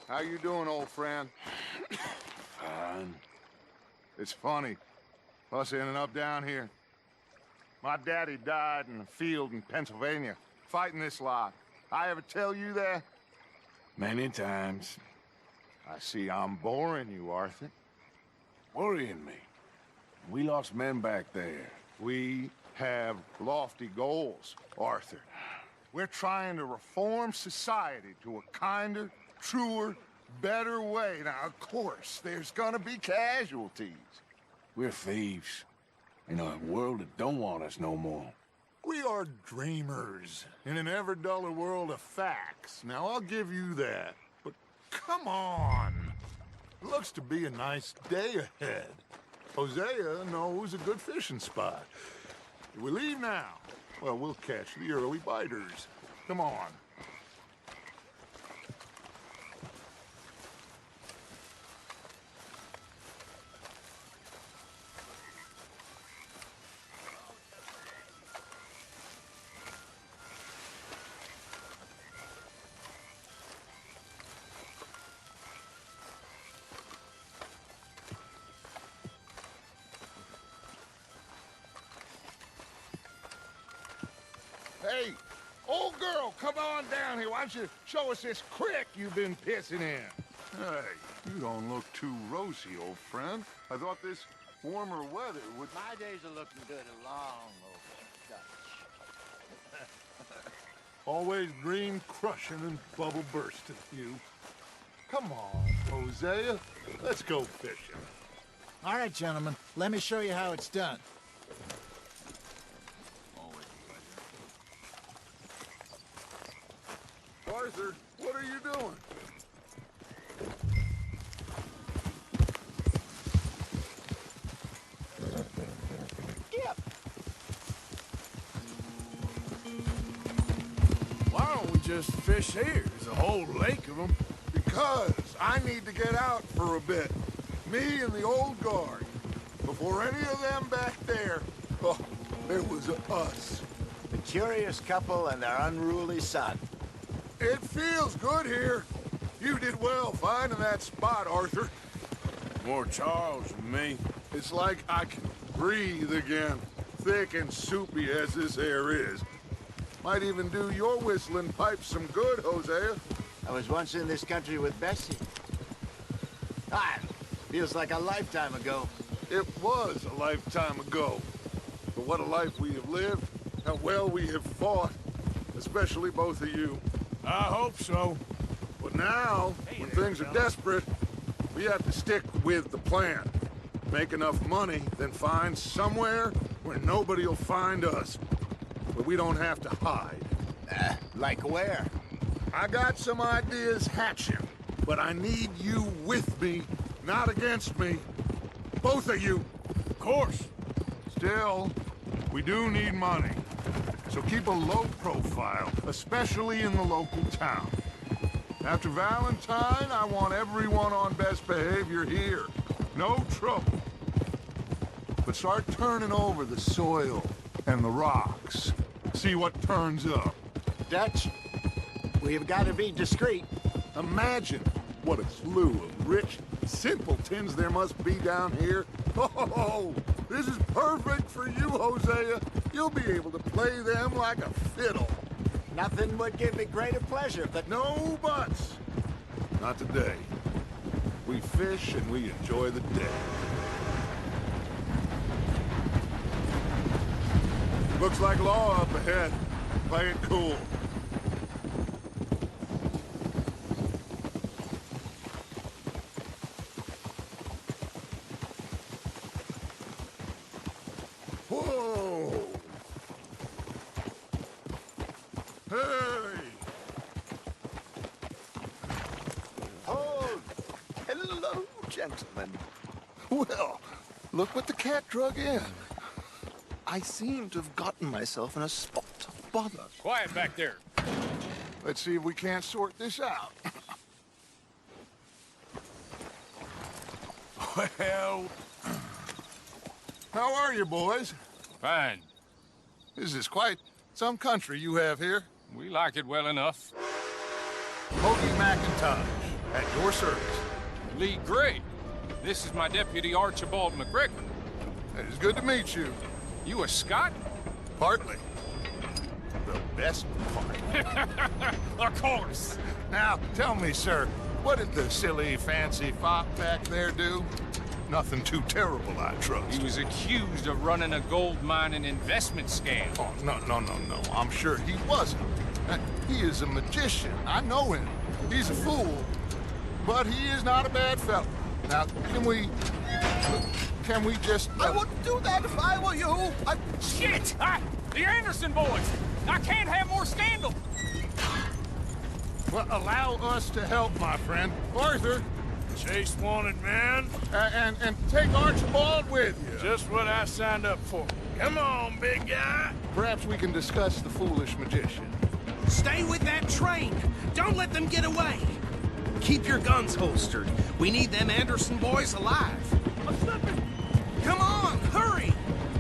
How you doing, old friend? Fine. It's funny, us ending up down here. My daddy died in the field in Pennsylvania, fighting this lot. I ever tell you that? Many times. I see I'm boring you, Arthur. Worrying me. We lost men back there. We have lofty goals, Arthur. We're trying to reform society to a kinder, truer, better way. Now, of course, there's gonna be casualties. We're thieves. In a world that don't want us no more. We are dreamers in an ever duller world of facts. Now, I'll give you that. But come on. It looks to be a nice day ahead. Hosea knows a good fishing spot. If we leave now, well, we'll catch the early biters. Come on. Hey, old girl, come on down here. Why don't you show us this creek you've been pissing in? Hey, you don't look too rosy, old friend. I thought this warmer weather would... My days are looking good along over Dutch. Always dream crushing and bubble bursting, you. Come on, Hosea. Let's go fishing. All right, gentlemen. Let me show you how it's done. Arthur, what are you doing? Why don't we just fish here? There's a whole lake of them. Because I need to get out for a bit. Me and the old guard. Before any of them back there, oh, there was us. The curious couple and their unruly son. It feels good here. You did well finding that spot, Arthur. More Charles than me. It's like I can breathe again, thick and soupy as this air is. Might even do your whistling pipes some good, Hosea. I was once in this country with Bessie. Feels like a lifetime ago. It was a lifetime ago. But what a life we have lived, how well we have fought, especially both of you. I hope so. But now, when things are desperate, we have to stick with the plan. Make enough money, then find somewhere where nobody will find us. But we don't have to hide. Like where? I got some ideas hatching, but I need you with me, not against me. Both of you. Of course. Still, we do need money. So keep a low profile, especially in the local town. After Valentine, I want everyone on best behavior here. No trouble. But start turning over the soil and the rocks. See what turns up. Dutch, we've got to be discreet. Imagine what a slew of rich simpletons there must be down here. Oh, this is perfect for you, Hosea. You'll be able to play them like a fiddle. Nothing would give me greater pleasure, but... No buts. Not today. We fish and we enjoy the day. Looks like law up ahead. Play it cool. Whoa! Hey! Oh, hello, gentlemen. Well, look what the cat drug in. I seem to have gotten myself in a spot of bother. Quiet back there. Let's see if we can't sort this out. Well, How are you, boys? fine. This is quite some country you have here. We like it well enough. Hoagie McIntosh, At your service. Lee Gray. This is my deputy Archibald McGregor. It's good to meet you. You a Scot? Partly. The best part. Of course. Now, tell me, sir, what did the silly, fancy fop back there do? Nothing too terrible, I trust. He was accused of running a gold mining investment scam. Oh, no. I'm sure he wasn't. He is a magician. I know him. He's a fool. But he is not a bad fellow. Now, can we just... I wouldn't do that if I were you. Shit! The Anderson boys! I can't have more scandal! Well, allow us to help, my friend. Arthur, Chase wanted, man. and take Archibald with you. Just what I signed up for. Come on, big guy. Perhaps we can discuss the foolish magician. Stay with that train! Don't let them get away! Keep your guns holstered. We need them Anderson boys alive. I'm slipping. Come on, hurry!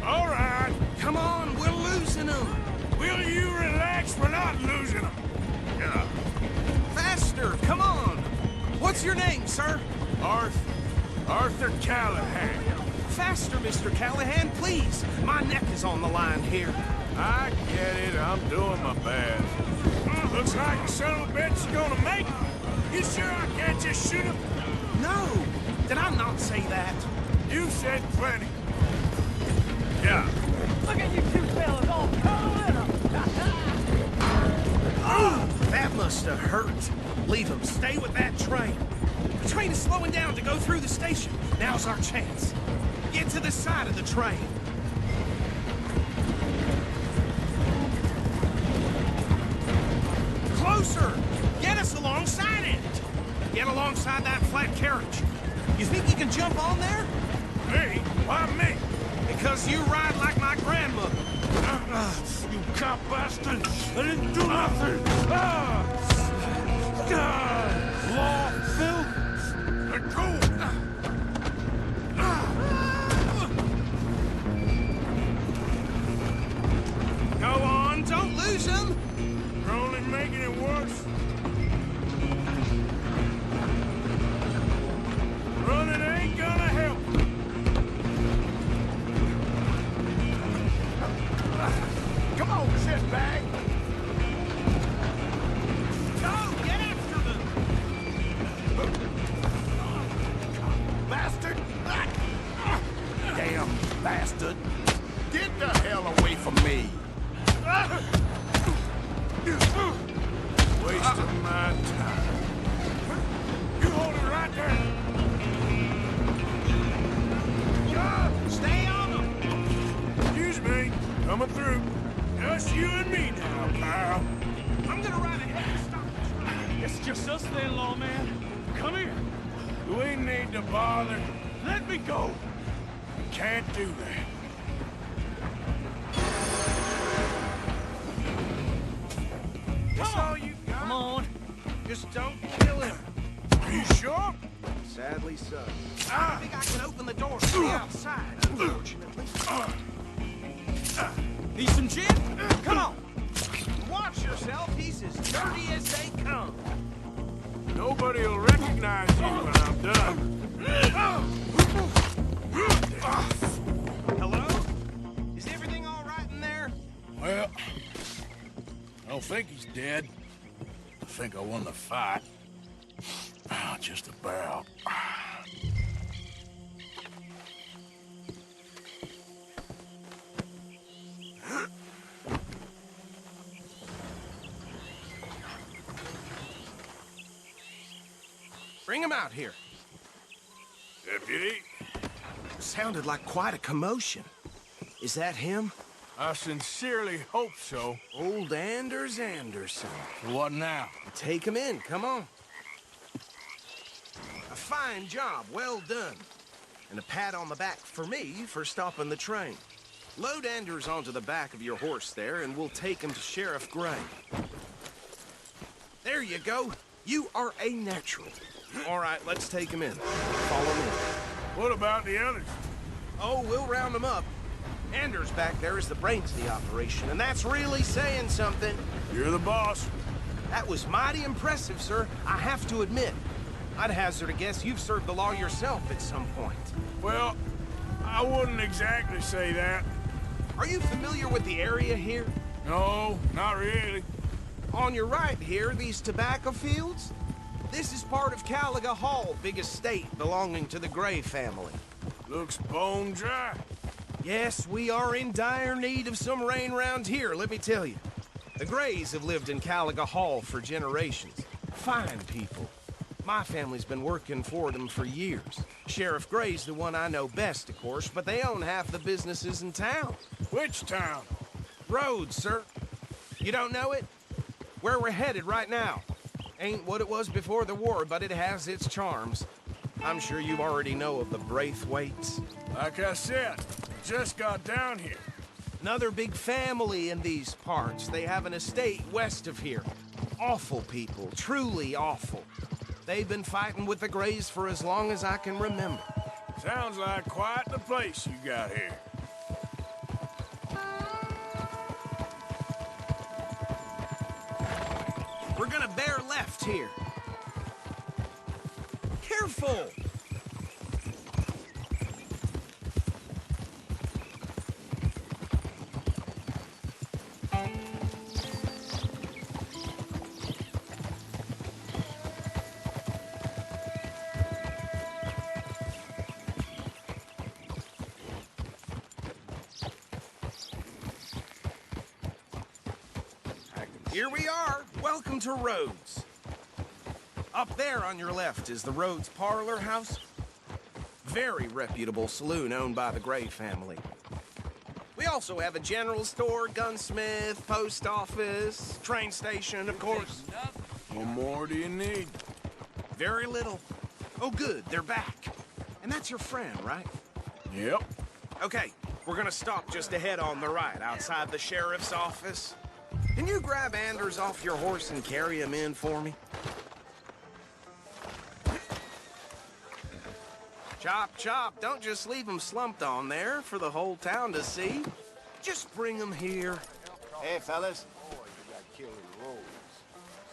All right. Come on, we're losing them. Will you relax? We're not losing them. Yeah. Faster, come on! What's your name, sir? Arthur Callahan. Faster, Mr. Callahan, please. My neck is on the line here. I get it. I'm doing my best. Looks like the son of a bitch is gonna make it. You sure I can't just shoot him? No! Did I not say that? You said plenty. Yeah. Look at you two fellas all cuddling up. That must have hurt. Leave them. Stay with that train. The train is slowing down to go through the station. Now's our chance. Get to the side of the train. Closer! Get us alongside it! Get alongside that flat carriage. You think you can jump on there? Me? Why me? Because you ride like my grandmother. You cop bastard! I didn't do nothing! Law, Phil! Let go! Go on, don't lose them! You're only making it worse. Running ain't gonna help. Come on, shitbag. Go, get after them! Bastard! Damn bastard! Get the hell away from me! Wasting my time. You hold it right there. Stay on them! Excuse me. Coming through. Just you and me now, pal. I'm gonna ride ahead and stop the train. It's just us then, lawman. Come here. We need to bother. Let me go. We can't do that. That's all you got? Come on. Just don't kill him. Are you sure? Sadly so. I think I can open the door from the outside, unfortunately. Need some gin? Come on. Watch yourself. He's as dirty as they come. Nobody will recognize you when I'm done. Hello? Is everything all right in there? Well, I don't think he's dead. I think I won the fight. Just about. Bring him out here. Deputy, Sounded like quite a commotion. Is that him? I sincerely hope so. Old Anders Anderson. What now? Take him in, come on. A fine job, well done. And a pat on the back for me for stopping the train. Load Anders onto the back of your horse there, and we'll take him to Sheriff Gray. There you go. You are a natural. All right, let's take him in. Follow me. What about the others? Oh, we'll round them up. Anders back there is the brains of the operation, and that's really saying something. You're the boss. That was mighty impressive, sir. I have to admit. I'd hazard a guess you've served the law yourself at some point. Well, I wouldn't exactly say that. Are you familiar with the area here? No, not really. On your right here, these tobacco fields? This is part of Caliga Hall, big estate belonging to the Gray family. Looks bone dry. Yes, we are in dire need of some rain round here, let me tell you. The Grays have lived in Caliga Hall for generations. Fine people. My family's been working for them for years. Sheriff Gray's the one I know best, of course, but they own half the businesses in town. Which town? Rhodes, sir. You don't know it? Where we're headed right now. Ain't what it was before the war, but it has its charms. I'm sure you already know of the Braithwaites. Like I said, just got down here. Another big family in these parts. They have an estate west of here. Awful people, truly awful. They've been fighting with the Grays for as long as I can remember. Sounds like quite the place you got here. We're gonna bear left here. Careful! Here we are. Welcome to Rhodes. Up there on your left is the Rhodes Parlor House. Very reputable saloon owned by the Gray family. We also have a general store, gunsmith, post office, train station, of course. What more do you need? Very little. Oh, good, they're back. And that's your friend, right? Yep. Okay, we're gonna stop just ahead on the right, outside the sheriff's office. Can you grab Anders off your horse and carry him in for me? Chop, chop. Don't just leave him slumped on there for the whole town to see. Just bring him here. Hey, fellas. Boy, you got killer rolls.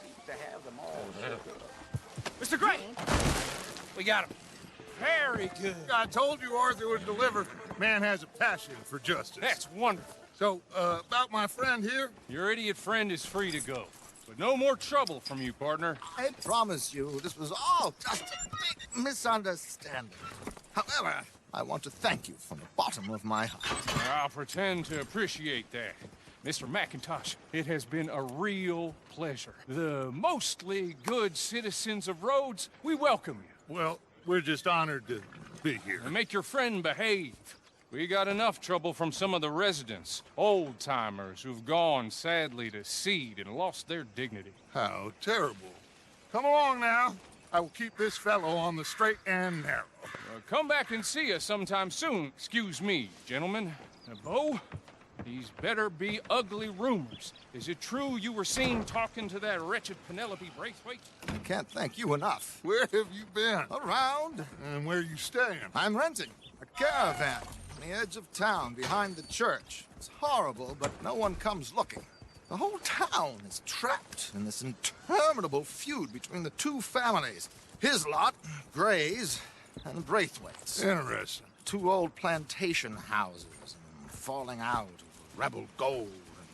Seems to have them all. Mr. Gray! We got him. Very good. I told you Arthur would deliver. Man has a passion for justice. That's wonderful. So, about my friend here? Your idiot friend is free to go. But no more trouble from you, partner. I promise you, this was all just a big misunderstanding. However, I want to thank you from the bottom of my heart. I'll pretend to appreciate that. Mr. McIntosh, it has been a real pleasure. The mostly good citizens of Rhodes, we welcome you. Well, we're just honored to be here. And make your friend behave. We got enough trouble from some of the residents, old-timers who've gone, sadly, to seed and lost their dignity. How terrible. Come along now. I will keep this fellow on the straight and narrow. Come back and see us sometime soon. Excuse me, gentlemen. Bo, these better be ugly rumors. Is it true you were seen talking to that wretched Penelope Braithwaite? I can't thank you enough. Where have you been? Around. And where are you staying? I'm renting a caravan on the edge of town behind the church. It's horrible, but no one comes looking. The whole town is trapped in this interminable feud between the two families. His lot, Gray's, and Braithwaite's. Interesting. Two old plantation houses, and falling out over rebel gold,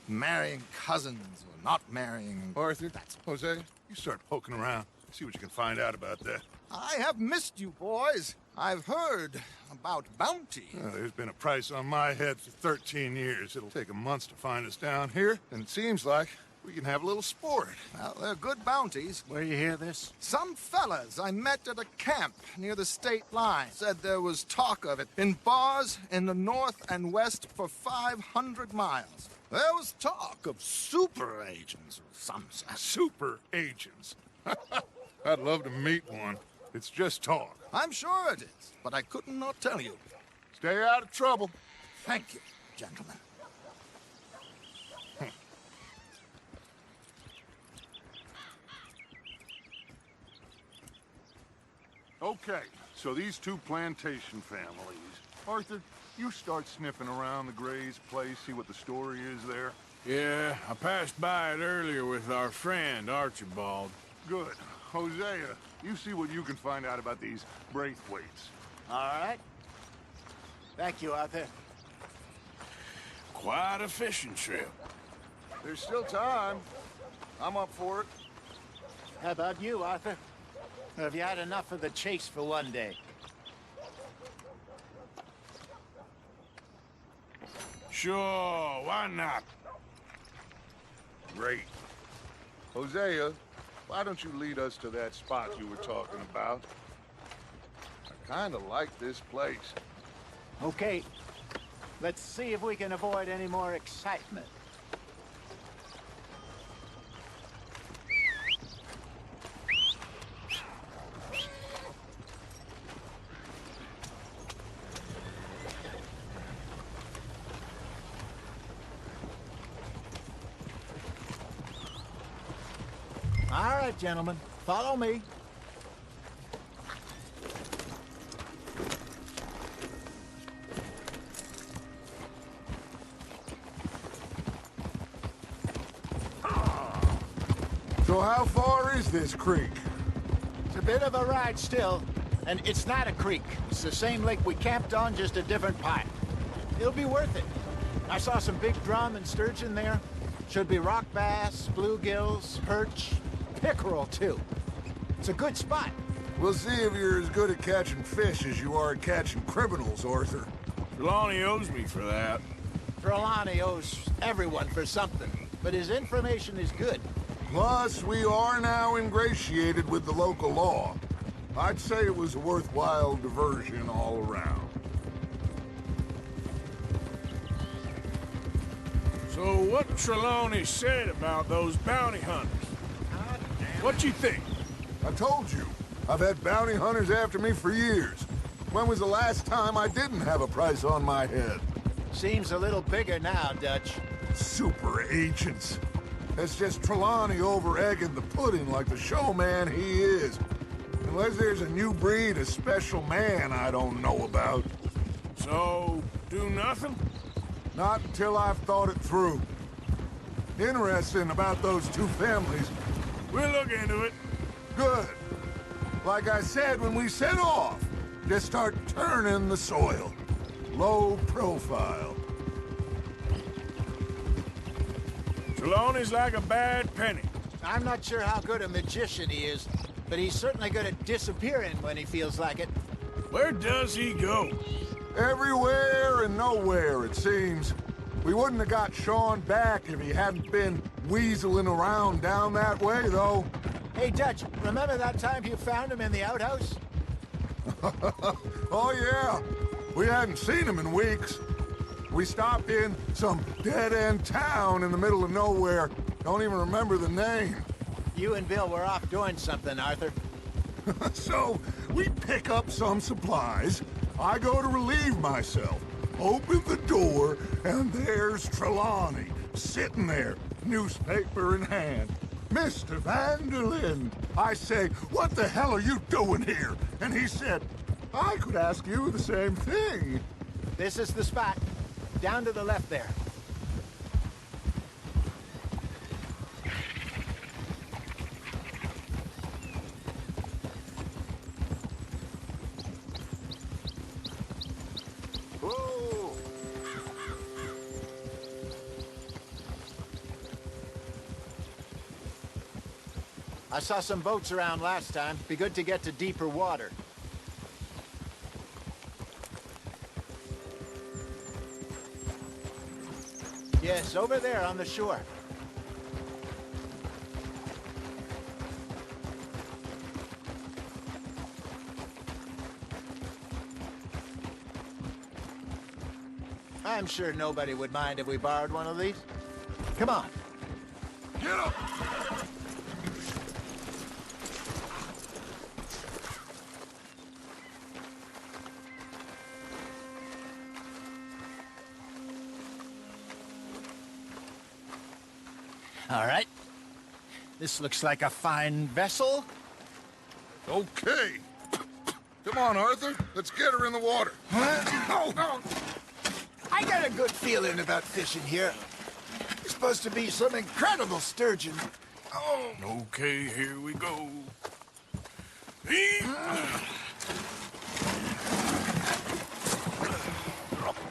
and marrying cousins or not marrying. Arthur, Jose, you start poking around. See what you can find out about that. I have missed you, boys. I've heard about bounty. Well, there's been a price on my head for 13 years. It'll take 'em months to find us down here, and it seems like we can have a little sport. Well, they're good bounties. Where you hear this? Some fellas I met at a camp near the state line said there was talk of it in bars in the north and west for 500 miles. There was talk of super agents or some such. Super agents. I'd love to meet one. It's just talk. I'm sure it is, but I couldn't not tell you. Stay out of trouble. Thank you, gentlemen. Okay, so these two plantation families. Arthur, you start sniffing around the Gray's place, see what the story is there. Yeah, I passed by it earlier with our friend, Archibald. Good. Hosea, you see what you can find out about these Braithwaites. All right. Thank you, Arthur. Quite a fishing trip. There's still time. I'm up for it. How about you, Arthur? Or have you had enough of the chase for one day? Sure, why not? Great. Hosea, why don't you lead us to that spot you were talking about? I kind of like this place. Okay. Let's see if we can avoid any more excitement. All right, gentlemen, follow me. So how far is this creek? It's a bit of a ride still, and it's not a creek. It's the same lake we camped on, just a different pipe. It'll be worth it. I saw some big drum and sturgeon there. Should be rock bass, bluegills, perch, pickerel too. It's a good spot. We'll see if you're as good at catching fish as you are at catching criminals, Arthur. Trelawney owes me for that. Trelawney owes everyone for something, but his information is good. Plus, we are now ingratiated with the local law. I'd say it was a worthwhile diversion all around. So what Trelawney said about those bounty hunters? What you think? I told you, I've had bounty hunters after me for years. When was the last time I didn't have a price on my head? Seems a little bigger now, Dutch. Super agents. That's just Trelawney over-egging the pudding like the showman he is. Unless there's a new breed of special man I don't know about. So, do nothing? Not until I've thought it through. Interesting about those two families. We'll look into it. Good. Like I said when we set off, just start turning the soil. Low profile. Trelawney's like a bad penny. I'm not sure how good a magician he is, but he's certainly good at disappearing when he feels like it. Where does he go? Everywhere and nowhere, it seems. We wouldn't have got Sean back if he hadn't been weaseling around down that way, though. Hey, Dutch, remember that time you found him in the outhouse? Oh, yeah. We hadn't seen him in weeks. We stopped in some dead-end town in the middle of nowhere. Don't even remember the name. You and Bill were off doing something, Arthur. So, we pick up some supplies. I go to relieve myself. Open the door, and there's Trelawney, sitting there, newspaper in hand. Mr. Vanderlyn. I say, what the hell are you doing here? And he said, I could ask you the same thing. This is the spot. Down to the left there. Whoa! I saw some boats around last time. Be good to get to deeper water. Yes, over there on the shore. I'm sure nobody would mind if we borrowed one of these. Come on. Get up! All right. This looks like a fine vessel. Okay. Come on, Arthur. Let's get her in the water. Oh, no. I got a good feeling about fishing here. There's supposed to be some incredible sturgeon. Okay, here we go.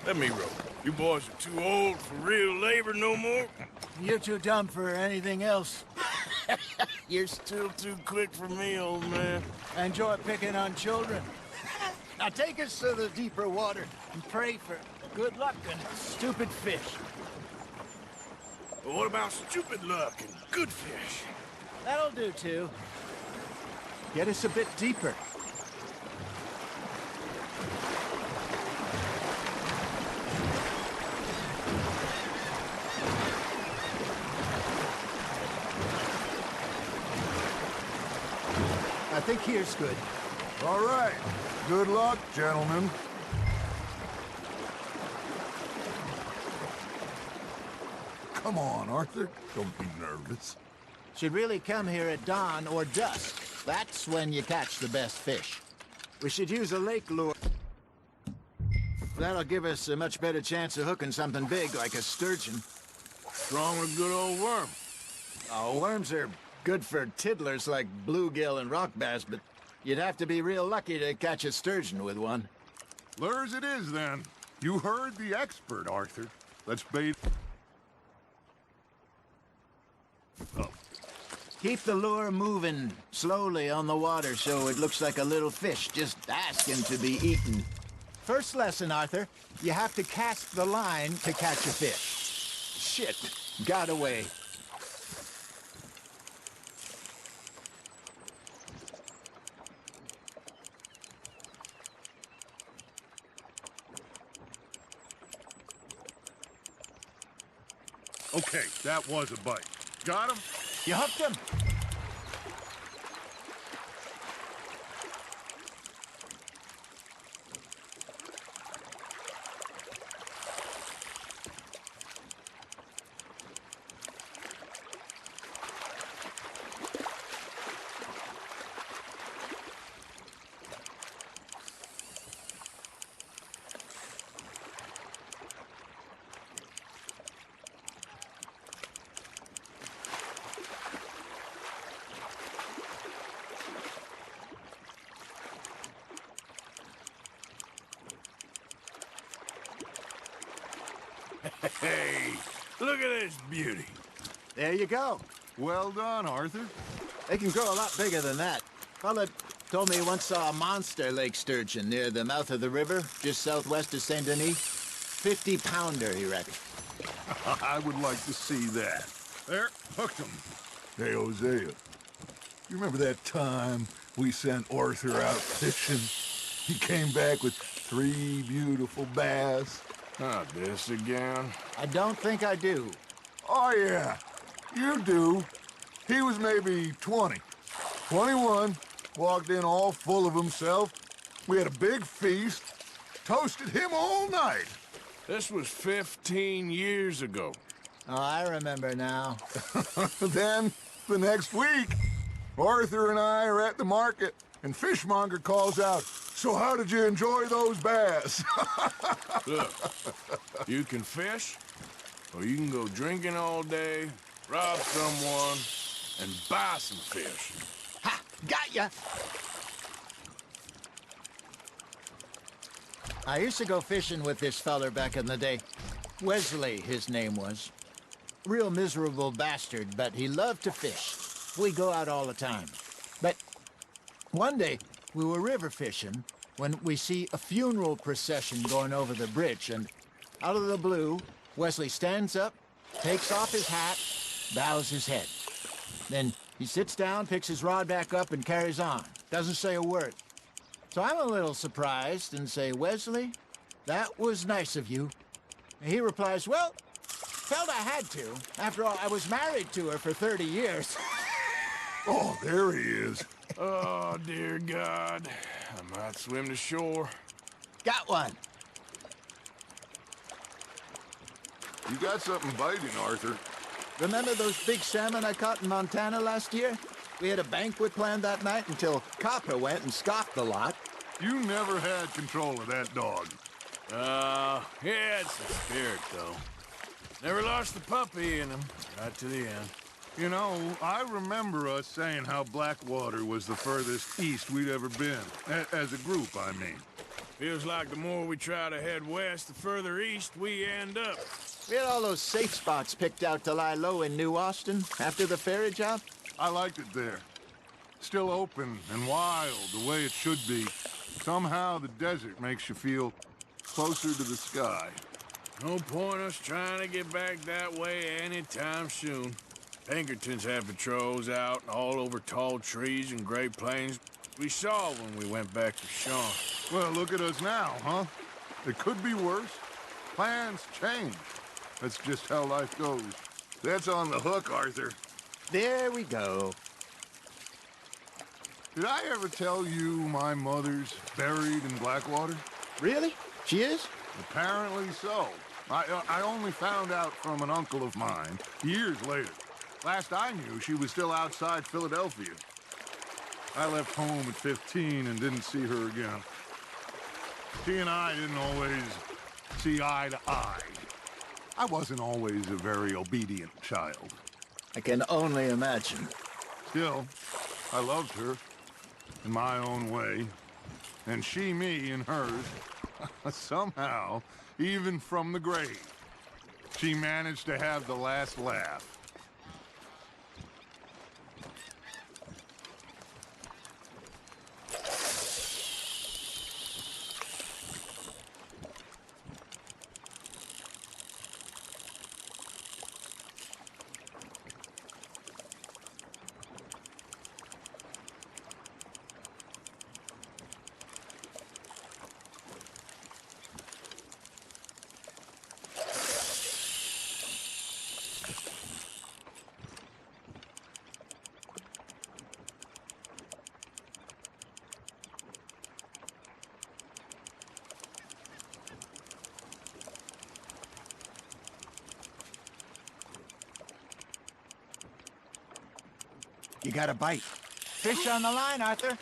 Let me row. You boys are too old for real labor no more. You're too dumb for anything else. You're still too quick for me, old man. Enjoy picking on children. Now take us to the deeper water and pray for good luck and stupid fish. But what about stupid luck and good fish? That'll do, too. Get us a bit deeper. I think here's good. All right. Good luck, gentlemen. Come on, Arthur. Don't be nervous. Should really come here at dawn or dusk. That's when you catch the best fish. We should use a lake lure. That'll give us a much better chance of hooking something big like a sturgeon. What's wrong with a good old worm? Oh, worms are good for tiddlers like bluegill and rock bass, but you'd have to be real lucky to catch a sturgeon with one. Lures it is, then. You heard the expert, Arthur. Let's bait... Oh. Keep the lure moving slowly on the water so it looks like a little fish just asking to be eaten. First lesson, Arthur. You have to cast the line to catch a fish. Shit. Got away. Okay, that was a bite. Got him? You hooked him? Hey, look at this beauty. There you go. Well done, Arthur. They can grow a lot bigger than that. Fella told me he once saw a monster lake sturgeon near the mouth of the river, just southwest of Saint Denis. 50-pounder, he reckoned. I would like to see that. There, hooked him. Hey, Hosea. You remember that time we sent Arthur out fishing? He came back with 3 beautiful bass. Not this again. I don't think I do. Oh, yeah. You do. He was maybe 20. 21. Walked in all full of himself. We had a big feast. Toasted him all night. This was 15 years ago. Oh, I remember now. Then, the next week, Arthur and I are at the market, and Fishmonger calls out, "So how did you enjoy those bass?" Look, you can fish, or you can go drinking all day, rob someone, and buy some fish. Ha! Got ya! I used to go fishing with this feller back in the day. Wesley, his name was. Real miserable bastard, but he loved to fish. We go out all the time. But one day, we were river fishing when we see a funeral procession going over the bridge, and out of the blue, Wesley stands up, takes off his hat, bows his head. Then he sits down, picks his rod back up, and carries on. Doesn't say a word. So I'm a little surprised and say, "Wesley, that was nice of you." And he replies, "Well, felt I had to. After all, I was married to her for 30 years. Oh, there he is. Oh, dear God. I might swim to shore. Got one. You got something biting, Arthur. Remember those big salmon I caught in Montana last year? We had a banquet planned that night until Copper went and scoffed the lot. You never had control of that dog. Yeah, it's the spirit, though. Never lost the puppy in him, right to the end. You know, I remember us saying how Blackwater was the furthest east we'd ever been. As a group, I mean. Feels like the more we try to head west, the further east we end up. We had all those safe spots picked out to lie low in New Austin after the ferry job. I liked it there. Still open and wild, the way it should be. Somehow the desert makes you feel closer to the sky. No point us trying to get back that way anytime soon. Pinkertons have patrols out all over tall trees and Great Plains. We saw when we went back to Sean. Well, look at us now, huh? It could be worse. Plans change. That's just how life goes. That's on the hook, Arthur. There we go. Did I ever tell you my mother's buried in Blackwater? Really? She is? Apparently so. I only found out from an uncle of mine years later. Last I knew, she was still outside Philadelphia. I left home at 15 and didn't see her again. She and I didn't always see eye to eye. I wasn't always a very obedient child. I can only imagine. Still, I loved her in my own way, and she me in hers. Somehow, even from the grave, she managed to have the last laugh. You got a bite. Fish on the line, Arthur.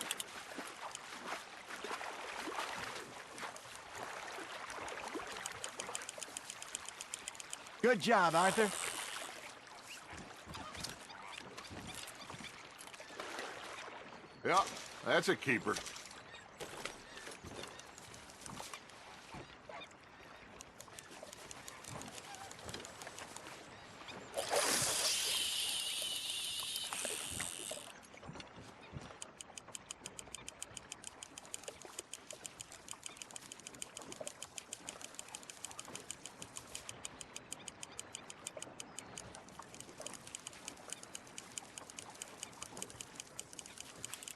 Good job, Arthur. Yeah, that's a keeper.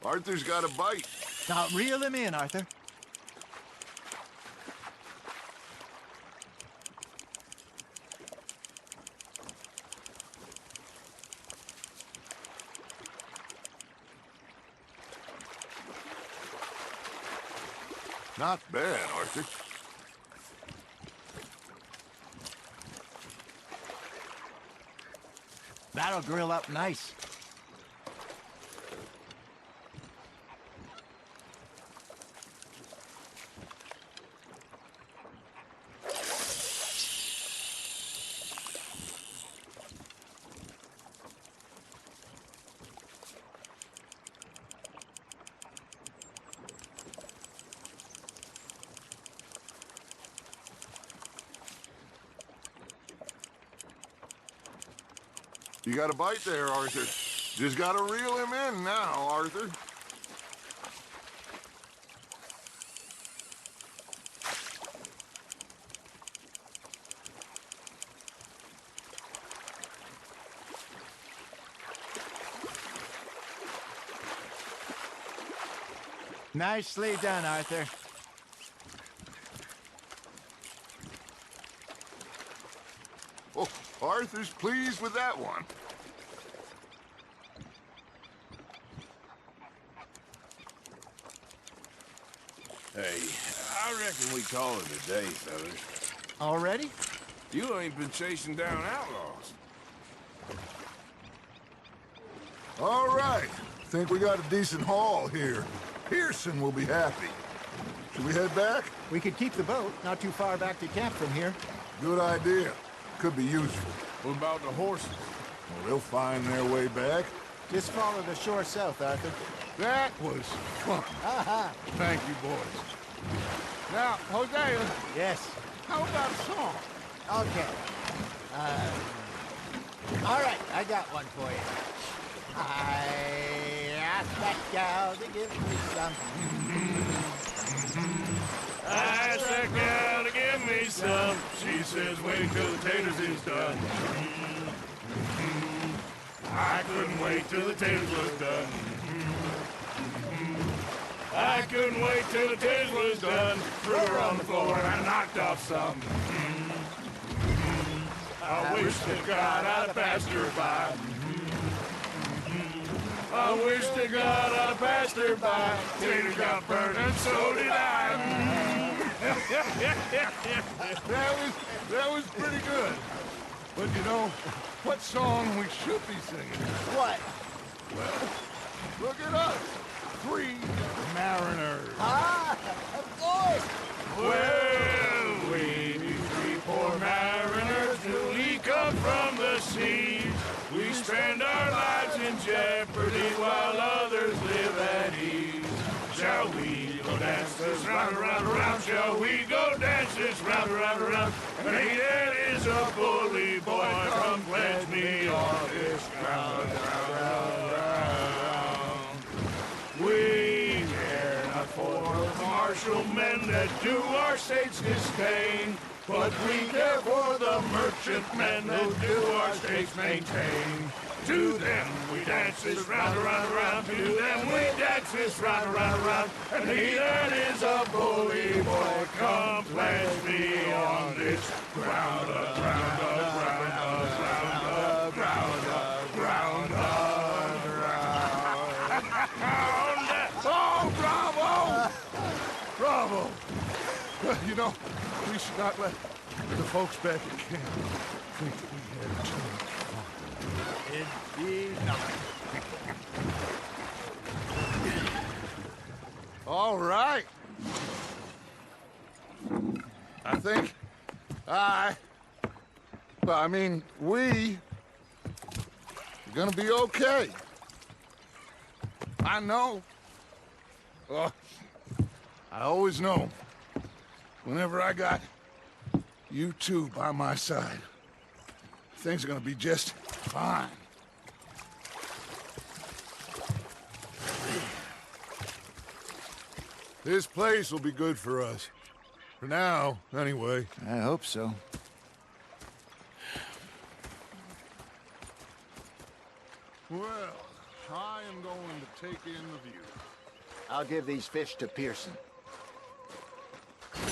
Arthur's got a bite. Now reel him in, Arthur. Not bad, Arthur. That'll grill up nice. You got a bite there, Arthur. Just gotta reel him in now, Arthur. Nicely done, Arthur. Oh, Arthur's pleased with that one. Hey, I reckon we call it a day, fellas. Already? You ain't been chasing down outlaws. All right. Think we got a decent haul here. Pearson will be happy. Should we head back? We could keep the boat, not too far back to camp from here. Good idea. Could be useful. What about the horses? Well, they'll find their way back. Just follow the shore south, Arthur. That was fun. Thank you, boys. Now, Hosea, Yes. how about a song? Okay. All right, I got one for you. I asked that gal to give me some. I asked that gal to give me some. She says, wait till the taters is done. I couldn't wait till the taters was done. I couldn't wait till the taters was done. Threw her on the floor and I knocked off some. I wish to God I'd have passed her by. I wish to God I'd have passed her by. Taters got burned and so did I. That was pretty good. But you know, what song we should be singing? What? Well, look at us. 3 mariners. Of course. Well, we be 3 poor mariners newly come from the sea. We spend our lives in jeopardy while others live at ease. Shall we go dance this round, around, around? Shall we go dance this round, around, around? And he that is a bully boy, come pledge me on this ground, round, round, round. We care not for the martial men that do our state's disdain, but we care for the merchantmen that do our states maintain. To them we dance this round, around, around. To them we dance this round, around, around. And he that is a bully boy, come pledge me on this ground, ground, ground, ground, ground, ground, ground, ground. Oh, bravo! Bravo! Well, you know, we should not let the folks back at camp think that we had too much fun. Indeed not. All right. I think we are gonna be okay. I know. Oh, I always know. Whenever I got you two by my side, things are gonna be just fine. This place will be good for us. For now, anyway. I hope so. Well, I am going to take in the view. I'll give these fish to Pearson.